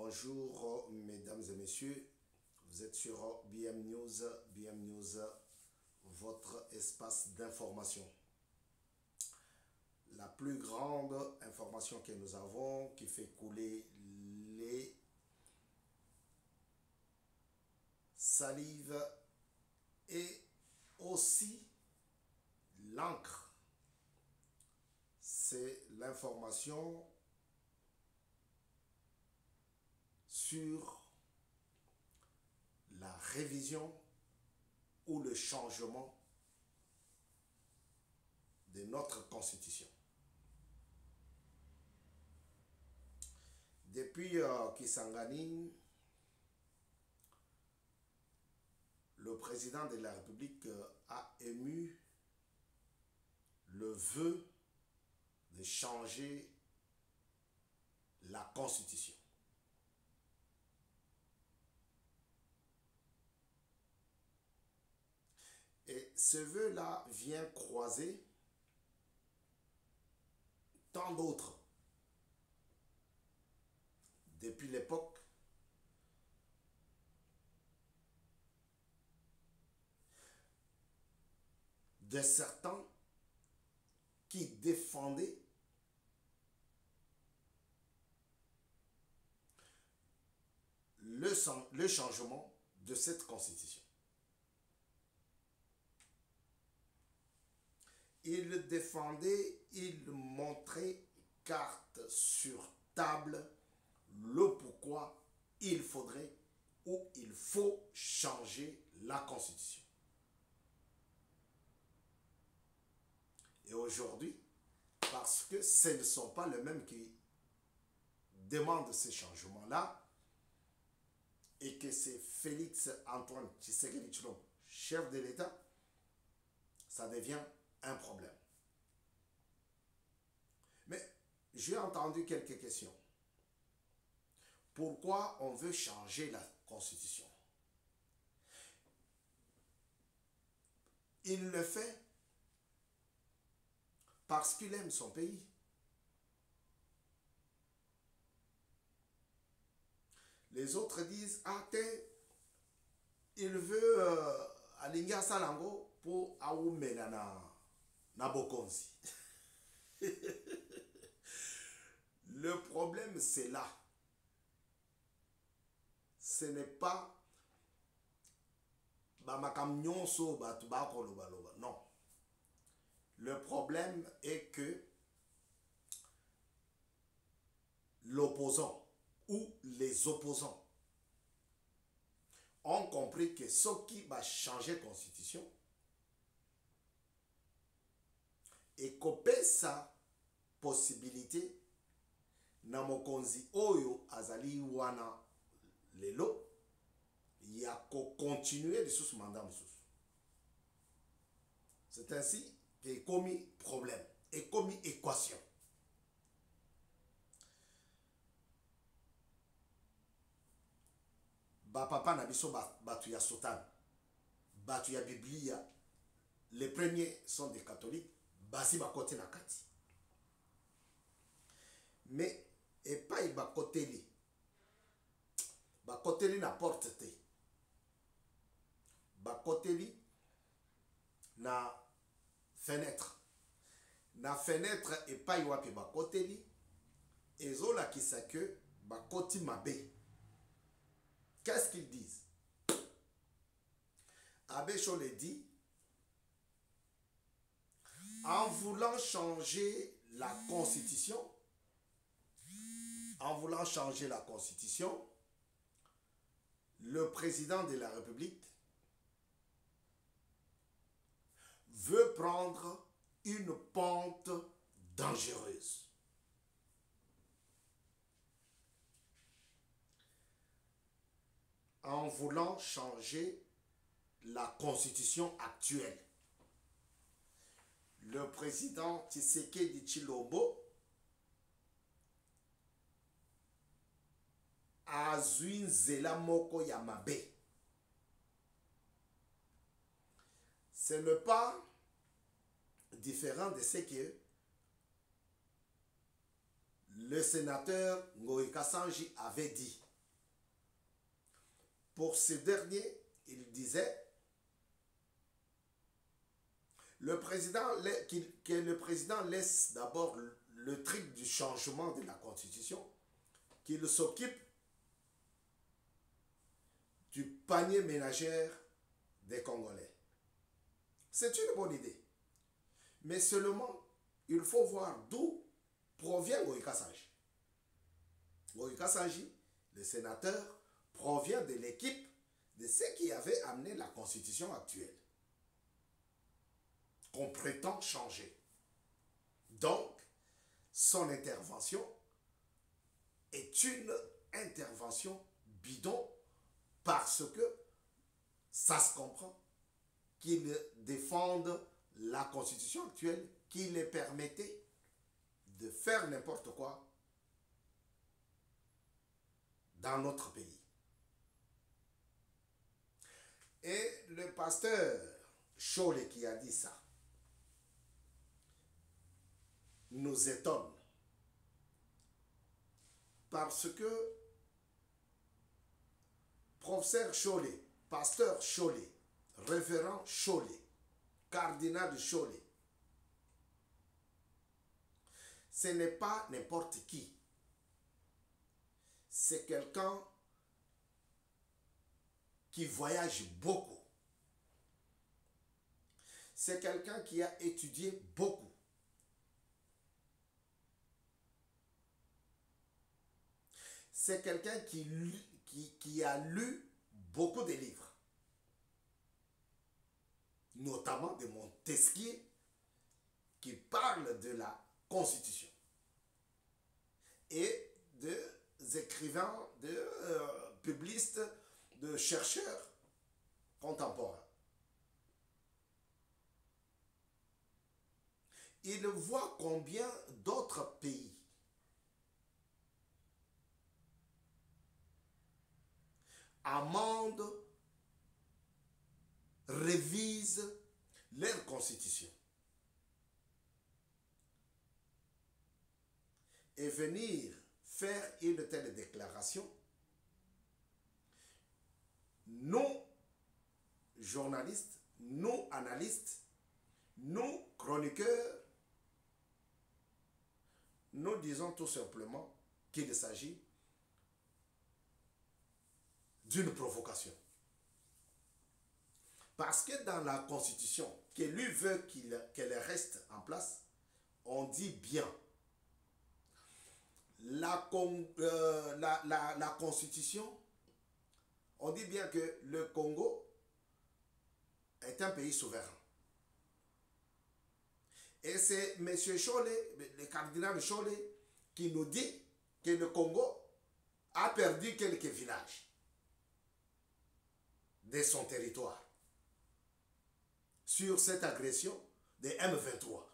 Bonjour mesdames et messieurs, vous êtes sur BM News, votre espace d'information. La plus grande information que nous avons qui fait couler les salives et aussi l'encre, c'est l'information sur la révision ou le changement de notre constitution. Depuis Kisangani, le président de la République a ému le vœu de changer la constitution. Et ce vœu-là vient croiser tant d'autres depuis l'époque de certains qui défendaient le changement de cette constitution. Ils défendaient, ils montraient carte sur table le pourquoi il faudrait ou il faut changer la constitution. Et aujourd'hui, parce que ce ne sont pas les mêmes qui demandent ces changements-là, et que c'est Félix Antoine Tshisekedi Tshilombo, chef de l'État, ça devient un problème. Mais j'ai entendu quelques questions. Pourquoi on veut changer la constitution? Il le fait parce qu'il aime son pays. Les autres disent, ah, il veut aligner Salango pour Aoumena na Bokonzi. Le problème, c'est là. Ce n'est pas non. Le problème est que l'opposant ou les opposants ont compris que ce qui va changer la constitution et couper sa possibilité na mokonzi oyo azali wana lelo ya ko continuer de sous mandat sous. C'est ainsi qu'est commis problème et commis équation. Ba papa na biso batu ya sotan, batu ya biblia, les premiers sont des catholiques, basi ba côté na kati. Mais et pas il ba côté li na porte te. Ba côté li na fenêtre. Na fenêtre et pas il wapi ba côté li ezola qui sa que ba côté mabe. Qu'est-ce qu'ils disent? Abbé Cholet dit, en voulant changer la constitution, le président de la République veut prendre une pente dangereuse. En voulant changer la constitution actuelle, le président Tshisekedi Tshilombo a zui nzela moko ya mabe. Ce n'est pas différent de ce que le sénateur Ngoï Kassanji avait dit. Pour ce dernier, il disait que le président laisse d'abord le truc du changement de la Constitution, qu'il s'occupe du panier ménagère des Congolais. C'est une bonne idée. Mais seulement, il faut voir d'où provient Goïka Saji. Goïka Saji, le sénateur, provient de l'équipe de ceux qui avaient amené la Constitution actuelle, qu'on prétend changer. Donc, son intervention est une intervention bidon parce que ça se comprend qu'ils défendent la Constitution actuelle qui les permettait de faire n'importe quoi dans notre pays. Et le pasteur Cholet qui a dit ça nous étonne parce que professeur Cholet, pasteur Cholet, révérend Cholet, cardinal Cholet, ce n'est pas n'importe qui. C'est quelqu'un qui voyage beaucoup. C'est quelqu'un qui a étudié beaucoup. C'est quelqu'un qui a lu beaucoup de livres, notamment de Montesquieu, qui parle de la Constitution, et des écrivains, de publicistes, de chercheurs contemporains. Il voit combien d'autres pays amendent, révisent leur constitution. Et venir faire une telle déclaration, nous, journalistes, nous, analystes, nous, chroniqueurs, nous disons tout simplement qu'il s'agit d'une provocation. Parce que dans la Constitution, que lui veut qu'elle reste en place, on dit bien la Constitution, on dit bien que le Congo est un pays souverain. Et c'est M. Cholet, le cardinal Cholet, qui nous dit que le Congo a perdu quelques villages de son territoire sur cette agression de M23.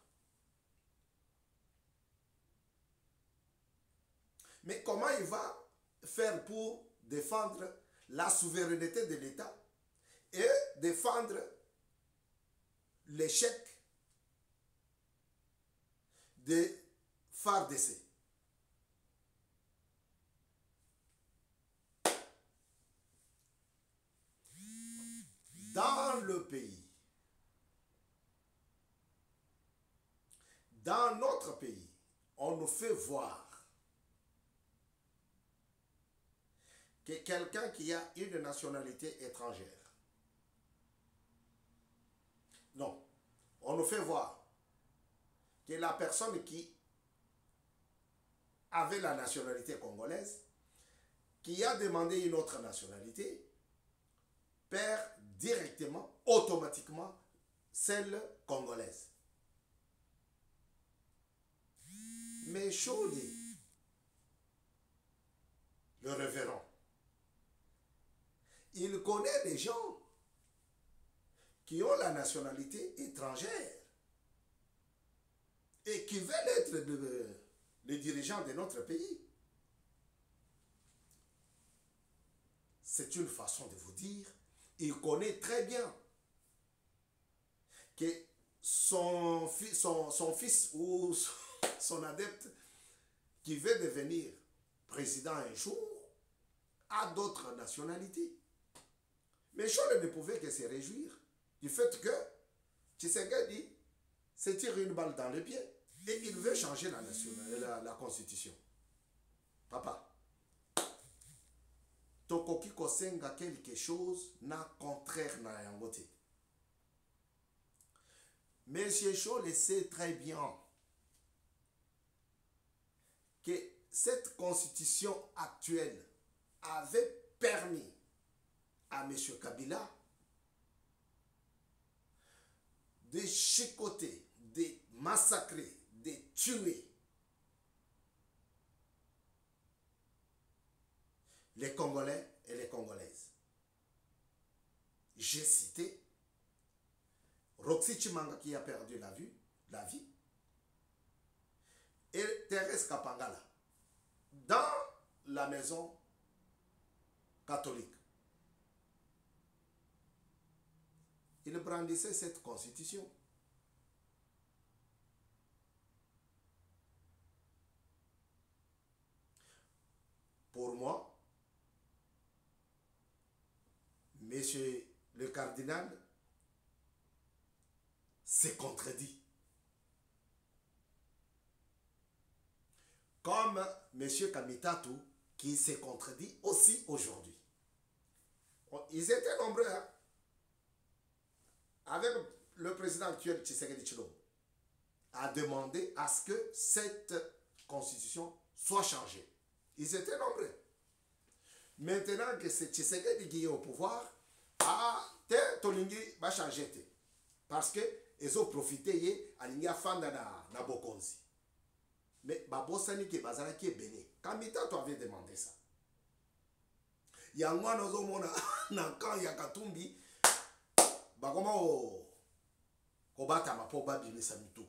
Mais comment il va faire pour défendre la souveraineté de l'État et défendre l'échec de FARDC? Dans le pays, dans notre pays, on nous fait voir que quelqu'un qui a une nationalité étrangère, non, on nous fait voir que la personne qui avait la nationalité congolaise, qui a demandé une autre nationalité, perd directement, automatiquement, celle congolaise. Mais Cholet, le révérend, il connaît des gens qui ont la nationalité étrangère et qui veulent être les dirigeants de notre pays. C'est une façon de vous dire, il connaît très bien que son fils ou son adepte qui veut devenir président un jour a d'autres nationalités. Mais Scholl ne pouvait que se réjouir du fait que Tshisekedi se tire une balle dans le pied et il veut changer la constitution. Papa, tokoki kosenga quelque chose na contraire na yangote. Monsieur Scholl sait très bien que cette constitution actuelle avait permis à M. Kabila de chicoter, de massacrer, de tuer les Congolais et les Congolaises. J'ai cité Roxy Chimanga qui a perdu la vie, et Thérèse Kapangala dans la maison catholique. Il brandissait cette constitution. Pour moi, monsieur le cardinal s'est contredit. Comme monsieur Kamitatu qui s'est contredit aussi aujourd'hui. Ils étaient nombreux, hein, avec le président actuel Tshisekedi Tshilombo, à demander à ce que cette constitution soit changée. Ils étaient nombreux. Maintenant que c'est Tshisekedi qui est au pouvoir, Tolingi va changer. Parce que ils ont profité à l'Ingafanda na Bokonzi. Mais Babosani qui est Bazara qui est béni. Kamita, tu avais demandé ça. Yangwa nozo mona nankan yakatumbi bakoma kobata mapoba bimisa mitu.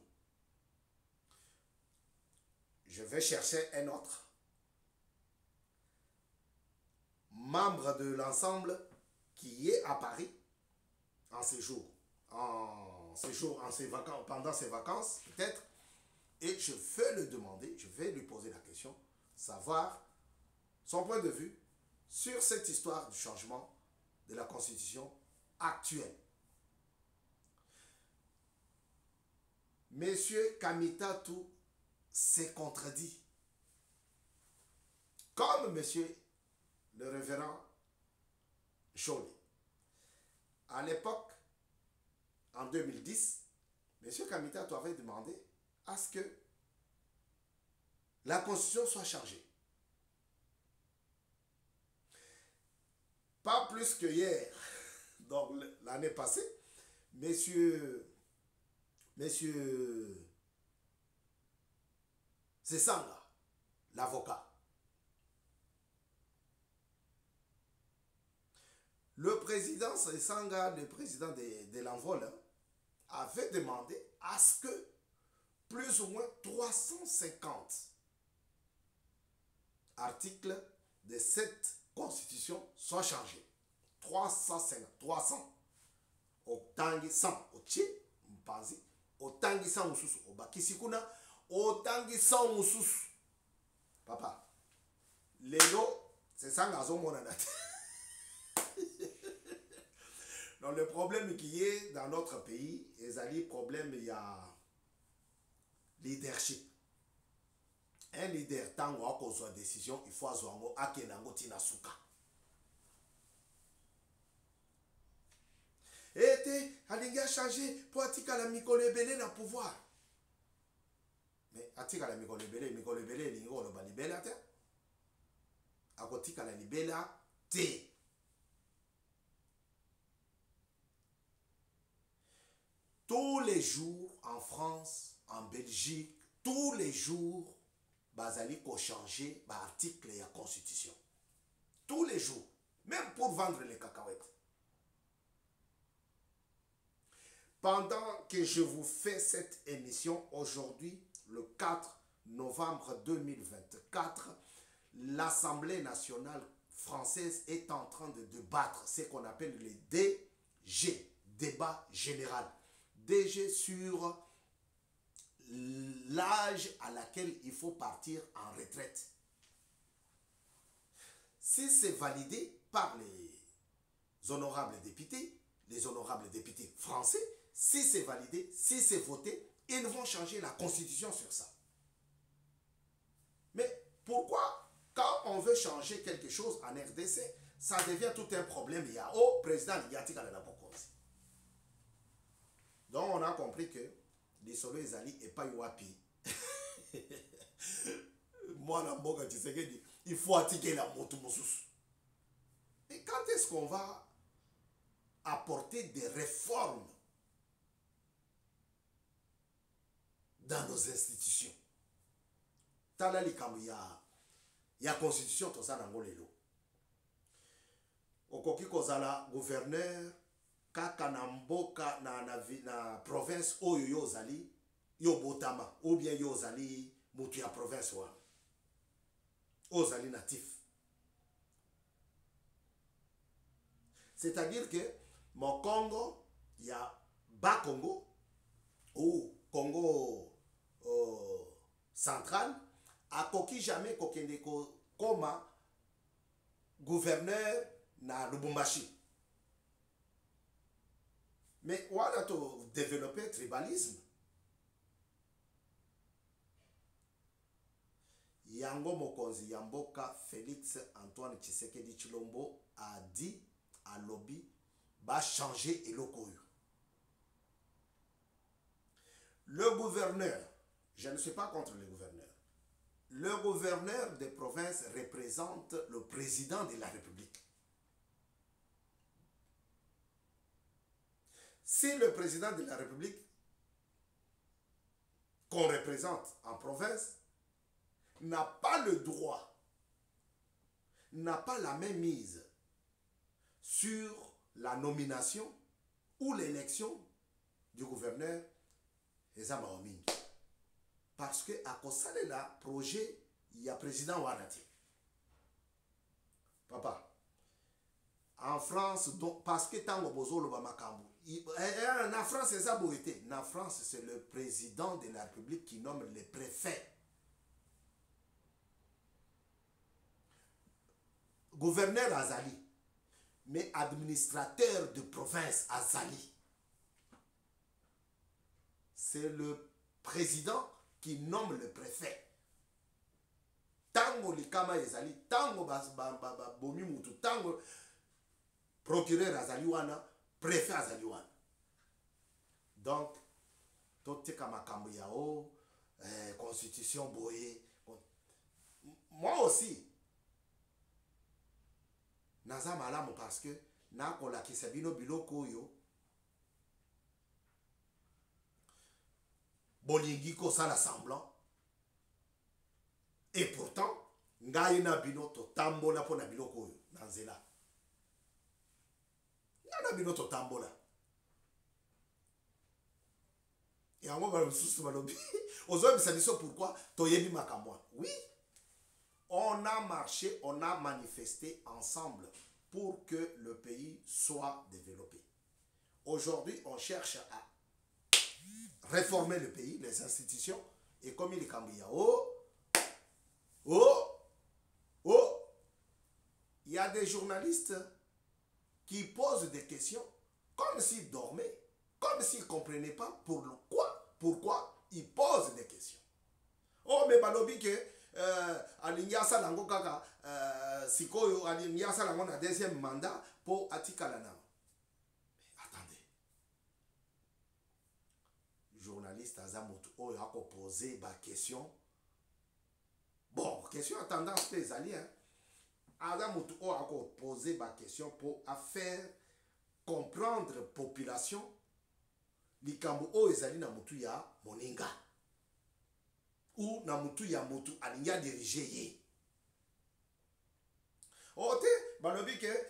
Je vais chercher un autre membre de l'ensemble qui est à Paris en séjour, pendant ses vacances peut-être, et je vais le demander, je vais lui poser la question, savoir son point de vue sur cette histoire du changement de la constitution actuelle. Monsieur Kamitatu s'est contredit. Comme monsieur le révérend Scholl. À l'époque, en 2010, monsieur Kamitatu avait demandé à ce que la constitution soit changée. Pas plus que hier, donc l'année passée, monsieur Sesanga, l'avocat, le président Sesanga, le président de l'envol, avait demandé à ce que plus ou moins 350 articles de cette constitution soient changés. 300. Otangi 100, ochi, mpazi, otangi 100 mususu, obakisikuna, otangi 100 mususu. Papa, lelo, c'est ça ngazo monanate. Donc le problème qui est dans notre pays, le problème, il y a leadership. Un leader, tant qu'on a une décision, il faut avoir un akenango tinasuka. Et alingi a changé pour atika la mikolebele na pouvoir. Mais atika la mikolebele lingo lo ba libela te. Akotika la libela te. Tous les jours en France, en Belgique, tous les jours, bazali ko changer ba article et la constitution. Tous les jours, même pour vendre les cacahuètes. Pendant que je vous fais cette émission aujourd'hui, le 4 novembre 2024, l'Assemblée nationale française est en train de débattre ce qu'on appelle le DG, débat général. DG sur l'âge à laquelle il faut partir en retraite. Si c'est validé par les honorables députés, les honorables députés français, si c'est validé, si c'est voté, ils vont changer la constitution sur ça. Mais pourquoi, quand on veut changer quelque chose en RDC, ça devient tout un problème? Il y a au président, il y a Tikala Nabokonzi. Donc on a compris que les solos Ezali et pas Iwapi. Moi, la Mboga Tshisekedi, il faut attiquer la moto Moussous. Et quand est-ce qu'on va apporter des réformes dans nos institutions? Talali Kamouya, il y a constitution, tout ça dans le lelo. Okoki kozala gouverneur, kaka na mboka na province oyo yo zali, yo botama, ou bien yo zali mutu ya province wa. Ozali natif. C'est-à-dire que mon Congo, il y a Bas Congo ou Congo central, a koki jamais kokende comme gouverneur na Lubumbashi. Mais on a développé le tribalisme. Yango Mokonzi Yamboka Félix Antoine Tshisekedi Tshilombo a dit à lobby va changer et lokoyo. Le gouverneur, je ne suis pas contre le gouverneur. Le gouverneur des provinces représente le président de la République. Si le président de la République qu'on représente en province n'a pas le droit, n'a pas la même mise sur la nomination ou l'élection du gouverneur, parce que à cause de la projet, il y a président Wanati. Papa, en France, donc, parce que tant en France, c'est ça. En France, c'est le président de la République qui nomme les préfets. Gouverneur Azali, mais administrateur de province Azali. C'est le président qui nomme le préfet. Tango likama ezali, tango bomi mutu, tango procureur azali wana, préfet azali wana. Donc, tout est comme yao, constitution boye. Moi aussi, naza malamu parce que nakola kisabino biloko yo bolingi ko sala semblant et pourtant ngai na bino to tambola po na biloko yo na nzela na bino to tambola et en moi sous balobi ozo biso pourquoi toyebi makamwa. Oui, on a marché, on a manifesté ensemble pour que le pays soit développé. Aujourd'hui, on cherche à réformer le pays, les institutions, et comme il est comme il y a il y a des journalistes qui posent des questions comme s'ils dormaient, comme s'ils ne comprenaient pas pourquoi ils posent des questions. Oh, mais balobi que Alinyasa Lango Kaka, Sikoyo, Alinyasa Lango na deuxième mandat pour Atikalana. Mais attendez. Journaliste Azamout Oyo a posé ma question. Bon, question à tendance les alliés. Azamout Oyo a posé ma question pour faire comprendre la population. Likambo Oyo ezali na mutu ya moninga. Ou na mutu ya mutu alinga dirige ye. Ote balobi ke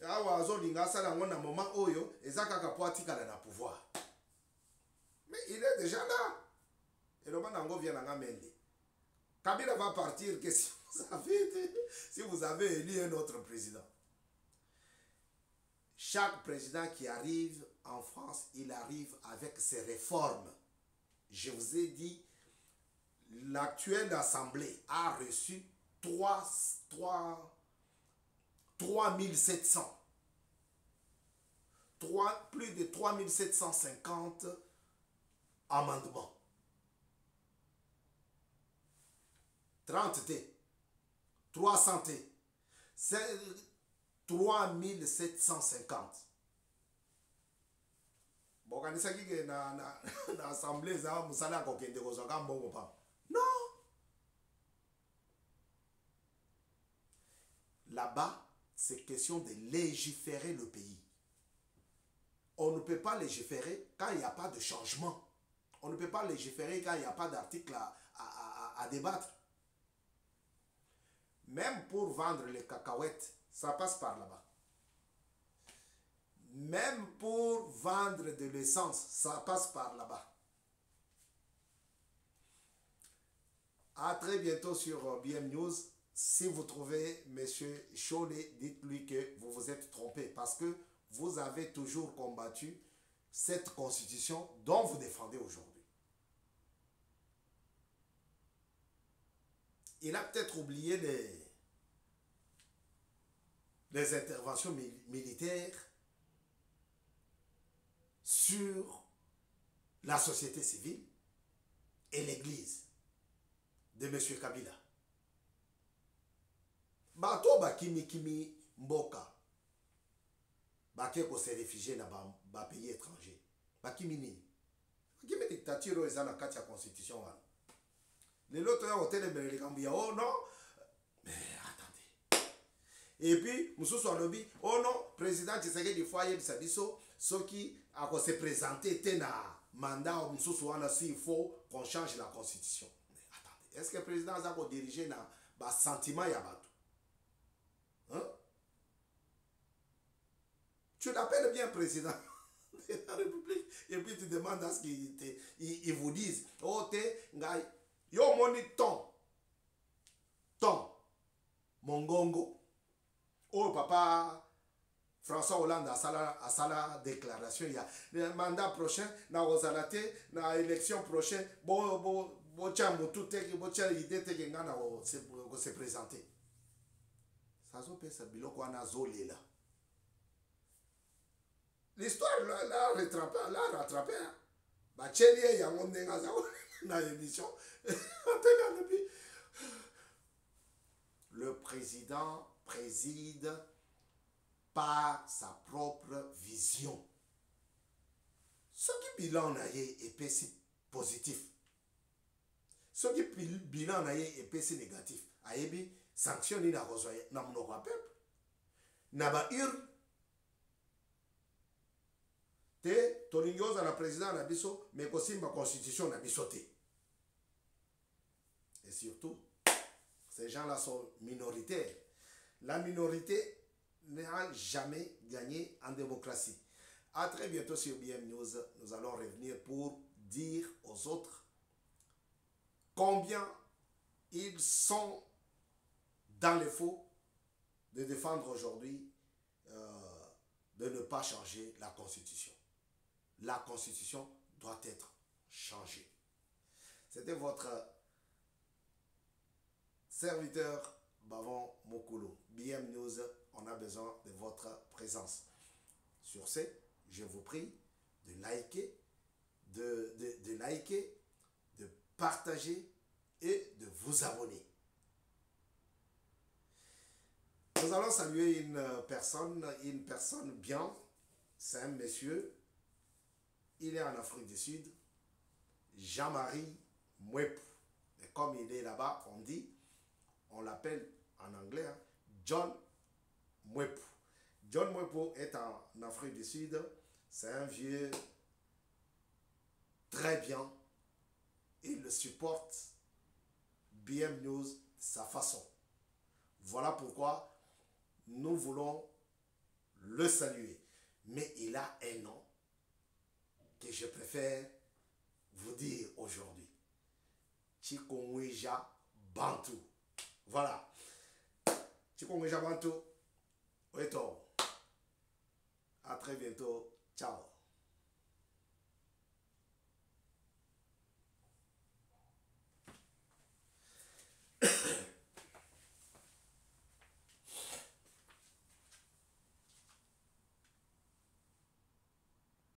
awa azo linga sala ngona moment oyo ezaka ka po atikala na pouvoir. Mais il est déjà là. Et le manango vient na mende. Kabila va partir que si vous avez élu un autre président. Chaque président qui arrive en France, il arrive avec ses réformes. Je vous ai dit, l'actuelle assemblée a reçu 3700 plus de 3750 amendements. 30 T, 300 T, 3750. Bon, quand il s'agit de l'Assemblée, non. Là-bas, c'est question de légiférer le pays. On ne peut pas légiférer quand il n'y a pas de changement. On ne peut pas légiférer quand il n'y a pas d'article à débattre. Même pour vendre les cacahuètes, ça passe par là-bas. Même pour vendre de l'essence, ça passe par là-bas. À très bientôt sur BM News. Si vous trouvez M. Cholet, dites-lui que vous vous êtes trompé parce que vous avez toujours combattu cette constitution dont vous défendez aujourd'hui. Il a peut-être oublié les interventions militaires sur la société civile et l'église de M. Kabila. Bato bakimi mboka bakeko se réfugier na ba pays étranger bakimi nini bakimi dictature eza na kati ya constitution wana lelo to ya hotel belele kambuya oh non mais attendez et puis mususu alobi oh non président Tshisekedi foyer biso soki ako se présenter te na mandat mususu wana si il faut qu'on change la constitution. Mais attendez, est-ce que le président a dirigé na ba sentiment ya bato? Hein? Tu l'appelles bien président de la République et puis tu demandes à ce qu'ils vous disent oh te ngai yo moni ton mongongo oh papa François Hollande a sala déclaration il y a le mandat prochain na ozalate na élection prochaine bo chambo tout bo cha idée te ngana se présenter. L'histoire l'a rattrapé. Le président préside par sa propre vision. Ce qui bilan est si positif. Ce qui bilan est si négatif. Ayebi sanction ni na rezoya na mnoko peuple na ba ur te tolingoza na président na biso mais kosimba constitution na biso te. Et surtout ces gens-là sont minoritaires. La minorité n'a jamais gagné en démocratie. À très bientôt sur BM News. Nous allons revenir pour dire aux autres combien ils sont dans les faux de défendre aujourd'hui de ne pas changer la constitution. La constitution doit être changée. C'était votre serviteur Bavon Mokolo. BM News, on a besoin de votre présence. Sur ce, je vous prie de liker, de liker, de partager et de vous abonner. Nous allons saluer une personne bien, c'est un monsieur, il est en Afrique du Sud, Jean-Marie Mwepu. Et comme il est là-bas, on l'appelle en anglais John Mwepu. John Mwepu est en Afrique du Sud, c'est un vieux très bien, il le supporte BM News de sa façon. Voilà pourquoi nous voulons le saluer. Mais il a un nom que je préfère vous dire aujourd'hui. Chikongweja Bantu. Voilà. Chikongweja Bantu. À très bientôt. Ciao.